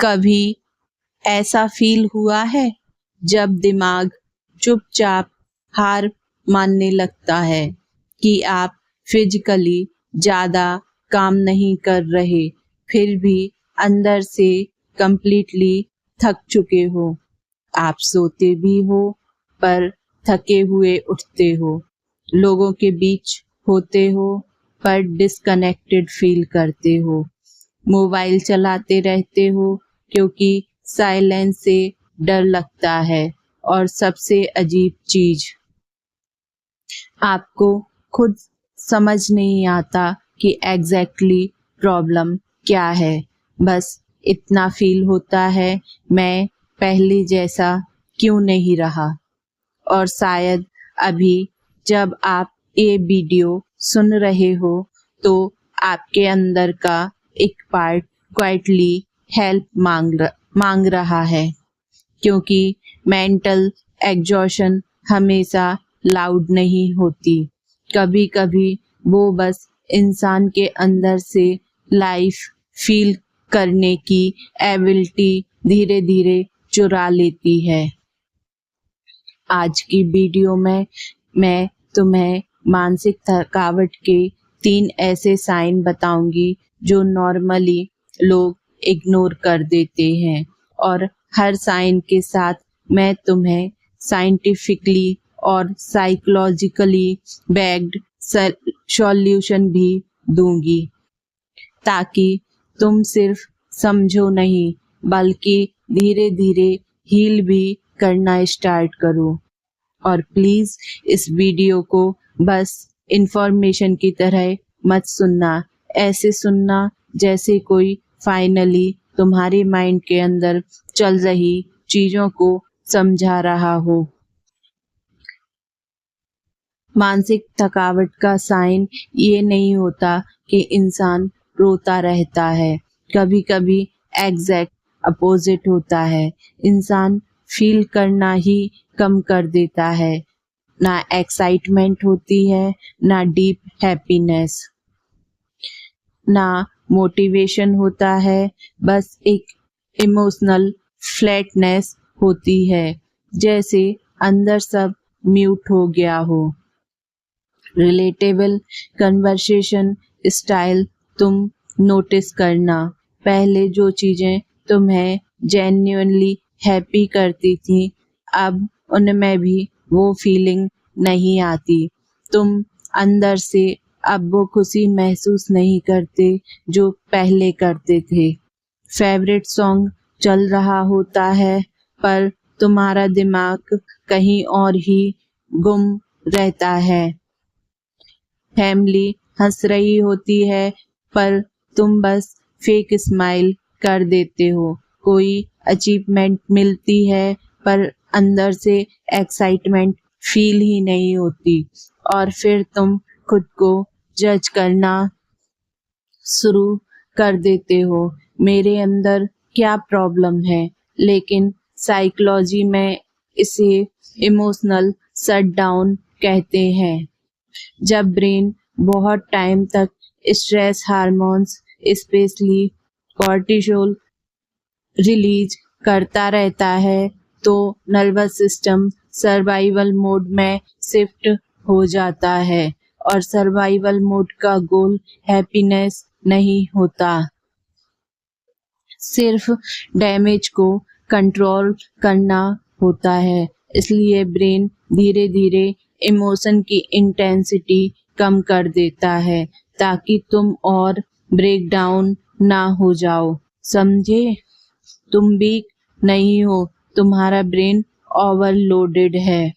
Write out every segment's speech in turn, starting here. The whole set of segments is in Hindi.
कभी ऐसा फील हुआ है जब दिमाग चुपचाप हार मानने लगता है कि आप फिजिकली ज़्यादा काम नहीं कर रहे, फिर भी अंदर से कंप्लीटली थक चुके हो। आप सोते भी हो पर थके हुए उठते हो, लोगों के बीच होते हो पर डिस्कनेक्टेड फील करते हो, मोबाइल चलाते रहते हो क्योंकि साइलेंस से डर लगता है, और सबसे अजीब चीज, आपको खुद समझ नहीं आता कि एग्जैक्टली प्रॉब्लम क्या है। बस इतना फील होता है, मैं पहले जैसा क्यों नहीं रहा। और शायद अभी जब आप ये वीडियो सुन रहे हो तो आपके अंदर का एक पार्ट क्वाइटली हेल्प मांग रहा है, क्योंकि मेंटल एग्जॉशन हमेशा लाउड नहीं होती। कभी कभी वो बस इंसान के अंदर से लाइफ फील करने की एबिलिटी धीरे धीरे चुरा लेती है। आज की वीडियो में मैं तुम्हें मानसिक थकावट के 3 ऐसे साइन बताऊंगी जो नॉर्मली लोग इग्नोर कर देते हैं, और हर साइन के साथ मैं तुम्हें साइंटिफिकली और साइकोलॉजिकली बैक्ड सॉल्यूशन भी दूंगी, ताकि तुम सिर्फ समझो नहीं बल्कि धीरे धीरे हील भी करना स्टार्ट करो। और प्लीज इस वीडियो को बस इंफॉर्मेशन की तरह मत सुनना, ऐसे सुनना जैसे कोई फाइनली तुम्हारे माइंड के अंदर चल रही चीजों को समझा रहा हो। मानसिक थकावट का साइन ये नहीं होता कि इंसान रोता रहता है, कभी कभी एग्जैक्ट अपोजिट होता है। इंसान फील करना ही कम कर देता है, ना एक्साइटमेंट होती है, ना डीप हैप्पीनेस, ना मोटिवेशन होता है, बस एक इमोशनल फ्लैटनेस होती है, जैसे अंदर सब म्यूट हो गया हो। रिलेटेबल कन्वर्सेशन स्टाइल तुम नोटिस करना, पहले जो चीजें तुम्हें जेन्युइनली हैप्पी करती थी, अब उनमें भी वो फीलिंग नहीं आती। तुम अंदर से अब वो खुशी महसूस नहीं करते जो पहले करते थे। फेवरेट सॉन्ग चल रहा होता है पर तुम्हारा दिमाग कहीं और ही गुम रहता है। फैमिली हंस रही होती है पर तुम बस फेक स्माइल कर देते हो। कोई अचीवमेंट मिलती है पर अंदर से एक्साइटमेंट फील ही नहीं होती, और फिर तुम खुद को जज करना शुरू कर देते हो, मेरे अंदर क्या प्रॉब्लम है। लेकिन साइकोलॉजी में इसे इमोशनल शटडाउन कहते हैं। जब ब्रेन बहुत टाइम तक stress hormones specially cortisol release करता रहता है तो नर्वस सिस्टम सर्वाइवल मोड में शिफ्ट हो जाता है, और सर्वाइवल मोड का गोल हैप्पीनेस नहीं होता, सिर्फ डैमेज को कंट्रोल करना होता है। इसलिए ब्रेन धीरे धीरे इमोशन की इंटेंसिटी कम कर देता है ताकि तुम और ब्रेक डाउन ना हो जाओ। समझे? तुम वीक नहीं हो, तुम्हारा ब्रेन ओवरलोडेड है।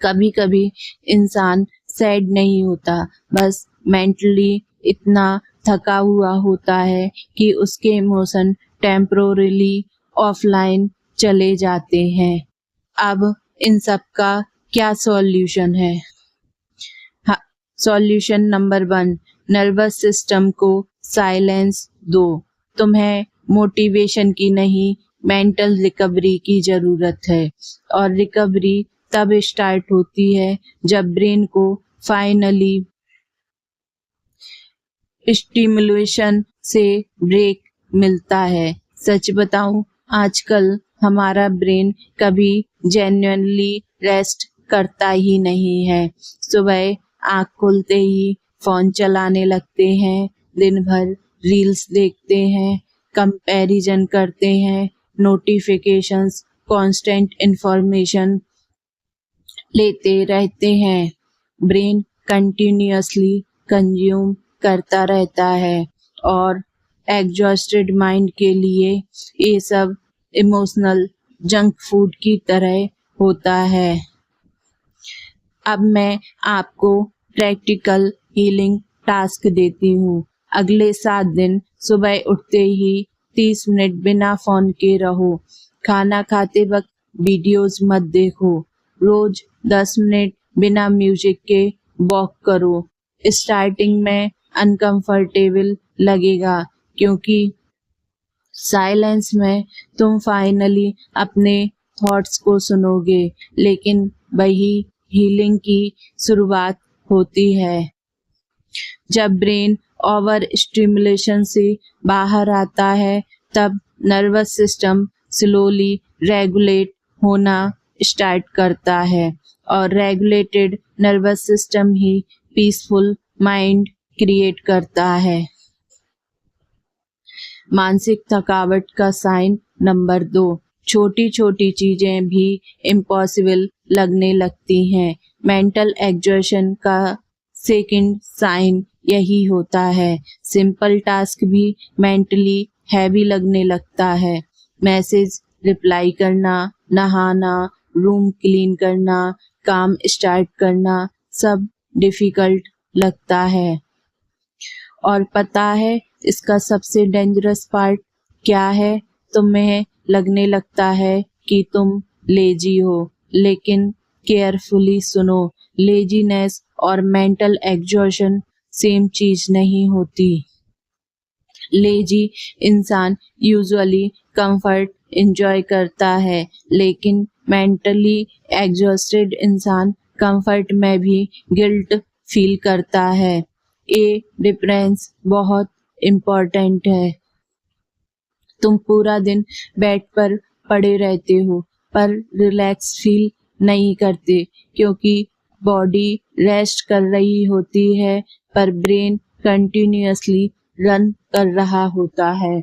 कभी कभी इंसान सैड नहीं होता, बस मेंटली इतना थका हुआ होता है कि उसके इमोशन टेम्पोरली ऑफलाइन चले जाते हैं। अब इन सब का क्या सॉल्यूशन है? सॉल्यूशन नंबर 1, नर्वस सिस्टम को साइलेंस दो। तुम्हें मोटिवेशन की नहीं, मेंटल रिकवरी की जरूरत है, और रिकवरी तब स्टार्ट होती है जब ब्रेन को फाइनली स्टिमुलेशन से ब्रेक मिलता है। सच बताऊं, आजकल हमारा ब्रेन कभी जेन्युइनली रेस्ट करता ही नहीं है। सुबह आँख खुलते ही फोन चलाने लगते हैं, दिन भर रील्स देखते हैं, कंपैरिजन करते हैं, नोटिफिकेशंस, कांस्टेंट इंफॉर्मेशन लेते रहते हैं। ब्रेन कंटिन्यूअसली कंज्यूम करता रहता है और एग्जॉस्टेड माइंड के लिए ये सब इमोशनल जंक फूड की तरह होता है। अब मैं आपको प्रैक्टिकल हीलिंग टास्क देती हूँ। अगले 7 दिन सुबह उठते ही 30 मिनट बिना फोन के रहो। खाना खाते वक्त वीडियोस मत देखो। रोज 10 मिनट बिना म्यूजिक के वॉक करो। स्टार्टिंग में अनकंफर्टेबल लगेगा क्योंकि साइलेंस में तुम फाइनली अपने थॉट्स को सुनोगे, लेकिन वही हीलिंग की शुरुआत होती है। जब ब्रेन ओवर स्टिमुलेशन से बाहर आता है, तब नर्वस सिस्टम स्लोली रेगुलेट होना स्टार्ट करता है और रेगुलेटेड नर्वस सिस्टम ही पीसफुल माइंड क्रिएट करता है। मानसिक थकावट का साइन नंबर 2, छोटी छोटी चीजें भी इम्पॉसिबल लगने लगती हैं। मेंटल एग्जॉशन का सेकंड साइन यही होता है। सिंपल टास्क भी मेंटली हैवी लगने लगता है। मैसेज रिप्लाई करना, नहाना, रूम क्लीन करना, काम स्टार्ट करना, सब डिफिकल्ट लगता है। और पता है इसका सबसे डेंजरस पार्ट क्या है? तुम्हें लगने लगता है कि तुम लेजी हो, लेकिन केयरफुली सुनो, लेजीनेस और मेंटल एग्जॉशन सेम चीज नहीं होती। लेजी इंसान यूजुअली कंफर्ट एंजॉय करता है, लेकिन मेंटली एग्जॉस्टेड इंसान कंफर्ट में भी गिल्ट फील करता है। ये डिफरेंस बहुत इम्पोर्टेंट है। तुम पूरा दिन बेड पर पड़े रहते हो पर रिलैक्स फील नहीं करते क्योंकि बॉडी रेस्ट कर रही होती है पर ब्रेन कंटिन्यूअसली रन कर रहा होता है।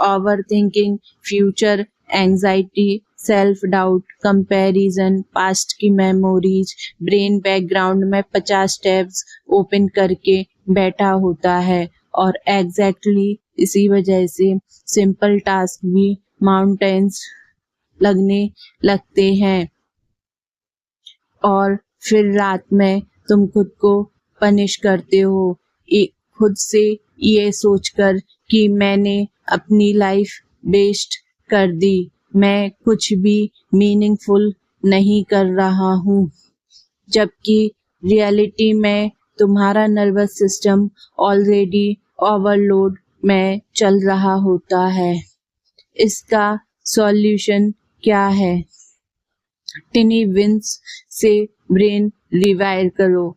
Over thinking, future anxiety, self doubt, comparison, past की मेमोरीज, ब्रेन बैकग्राउंड में 50 टैब्स ओपन करके बैठा होता है और एग्जैक्टली इसी वजह से सिंपल टास्क भी माउंटेन्स लगने लगते हैं। और फिर रात में तुम खुद को पनिश करते हो, खुद से ये सोचकर कि मैंने अपनी लाइफ वेस्ट कर दी, मैं कुछ भी मीनिंगफुल नहीं कर रहा हूँ। जबकि रियलिटी में तुम्हारा नर्वस सिस्टम ऑलरेडी ओवरलोड में चल रहा होता है। इसका सॉल्यूशन क्या है? टिनी विंस से ब्रेन रिवायर करो,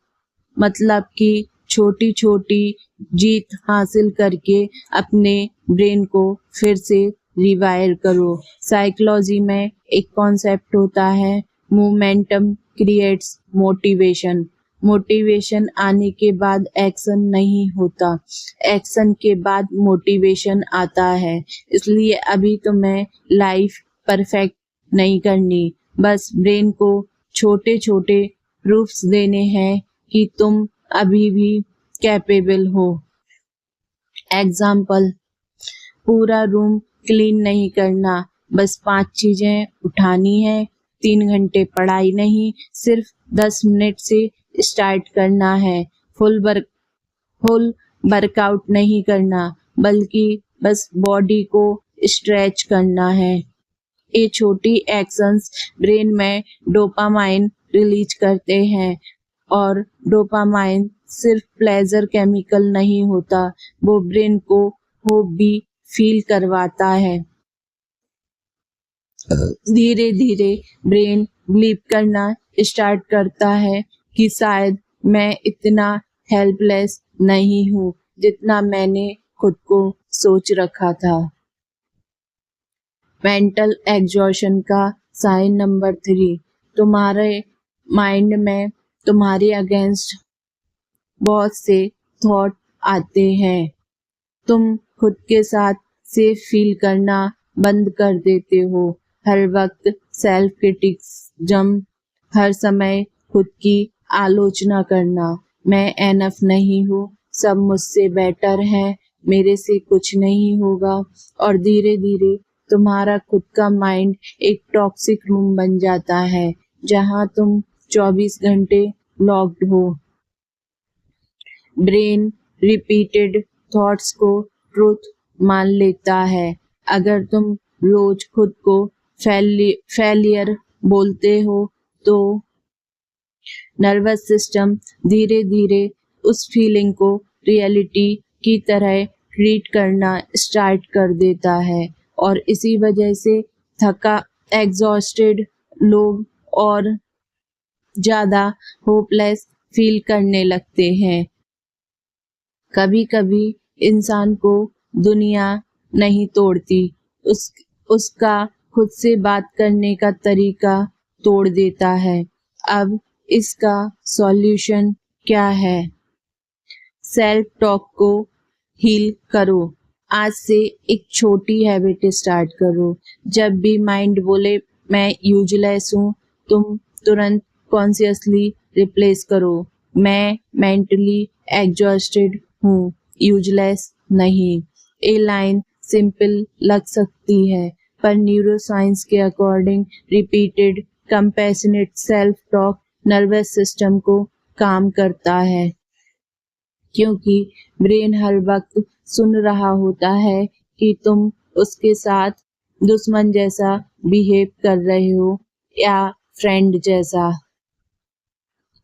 मतलब कि छोटी छोटी जीत हासिल करके अपने ब्रेन को फिर से रिवायर करो। साइकोलॉजी में एक कॉन्सेप्ट होता है, मोमेंटम क्रिएट्स मोटिवेशन। मोटिवेशन आने के बाद एक्शन नहीं होता, एक्शन के बाद मोटिवेशन आता है। इसलिए अभी तुम्हें लाइफ परफेक्ट नहीं करनी, बस ब्रेन को छोटे छोटे प्रूफ्स देने हैं कि तुम अभी भी कैपेबल हो। एग्जाम्पल, पूरा रूम क्लीन नहीं करना, बस 5 चीजें उठानी है। 3 घंटे पढ़ाई नहीं, सिर्फ 10 मिनट से स्टार्ट करना है। फुल वर्कआउट नहीं करना, बल्कि बस बॉडी को स्ट्रेच करना है। ये छोटी एक्शंस ब्रेन में डोपामाइन रिलीज करते हैं और डोपामाइन सिर्फ प्लेजर केमिकल नहीं होता, वो ब्रेन को होप भी फील करवाता है। धीरे धीरे ब्रेन बिलीव करना स्टार्ट करता है कि शायद मैं इतना हेल्पलेस नहीं हूँ जितना मैंने खुद को सोच रखा था। मेंटल एग्जॉशन का साइन नंबर 3, तुम्हारे माइंड में तुम्हारे अगेंस्ट बहुत से थॉट आते हैं। तुम खुद के साथ सेफ फील करना बंद कर देते हो। हर वक्त सेल्फ क्रिटिसिज्म, हर समय खुद की आलोचना करना, मैं एनफ नहीं हूँ, सब मुझसे बेटर है, मेरे से कुछ नहीं होगा। और धीरे धीरे तुम्हारा खुद का माइंड एक टॉक्सिक रूम बन जाता है जहाँ तुम 24 घंटे लॉक्ड हो। ब्रेन रिपीटेड थॉट्स को ट्रुथ मान लेता है। अगर तुम रोज खुद को फेलियर बोलते हो तो नर्वस सिस्टम धीरे धीरे उस फीलिंग को रियलिटी की तरह ट्रीट करना स्टार्ट कर देता है और इसी वजह से थका एग्जॉस्टेड लोग और ज़्यादा होपलेस फील करने लगते हैं। कभी कभी इंसान को दुनिया नहीं तोड़ती, उसका खुद से बात करने का तरीका तोड़ देता है। अब इसका सॉल्यूशन क्या है? सेल्फ टॉक को हील करो। आज से एक छोटी हैबिट स्टार्ट करो। जब भी माइंड बोले मैं यूजलेस हूँ, तुम तुरंत कॉन्शियसली रिप्लेस करो, मैं मेंटली एग्जॉस्टेड हूँ, यूजलेस नहीं। ये लाइन सिंपल लग सकती है, पर न्यूरोसाइंस के according repeated compassionate self talk nervous system को काम करता है, क्योंकि ब्रेन हर वक्त सुन रहा होता है कि तुम उसके साथ दुश्मन जैसा बिहेव कर रहे हो या फ्रेंड जैसा।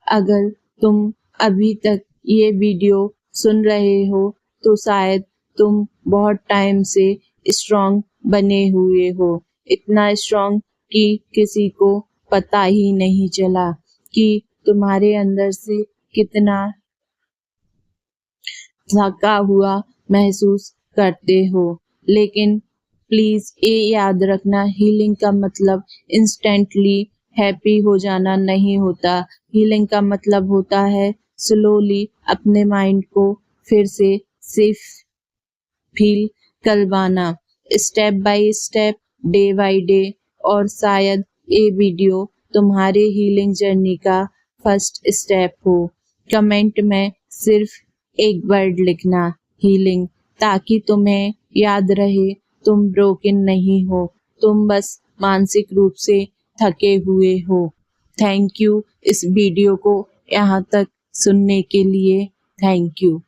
अगर तुम अभी तक ये वीडियो सुन रहे हो तो शायद तुम बहुत टाइम से स्ट्रांग बने हुए हो, इतना स्ट्रांग कि किसी को पता ही नहीं चला कि तुम्हारे अंदर से कितना थका हुआ महसूस करते हो। लेकिन प्लीज ये याद रखना, हीलिंग का मतलब इंस्टेंटली हैप्पी हो जाना नहीं होता। हीलिंग का मतलब होता है स्लोली अपने माइंड को फिर से सेफ फील करवाना, step by step, day by day. और शायद ये वीडियो तुम्हारे हीलिंग जर्नी का फर्स्ट स्टेप हो। कमेंट में सिर्फ एक वर्ड लिखना, हीलिंग, ताकि तुम्हें याद रहे तुम ब्रोकन नहीं हो, तुम बस मानसिक रूप से थके हुए हो। थैंक यू इस वीडियो को यहाँ तक सुनने के लिए। Thank you.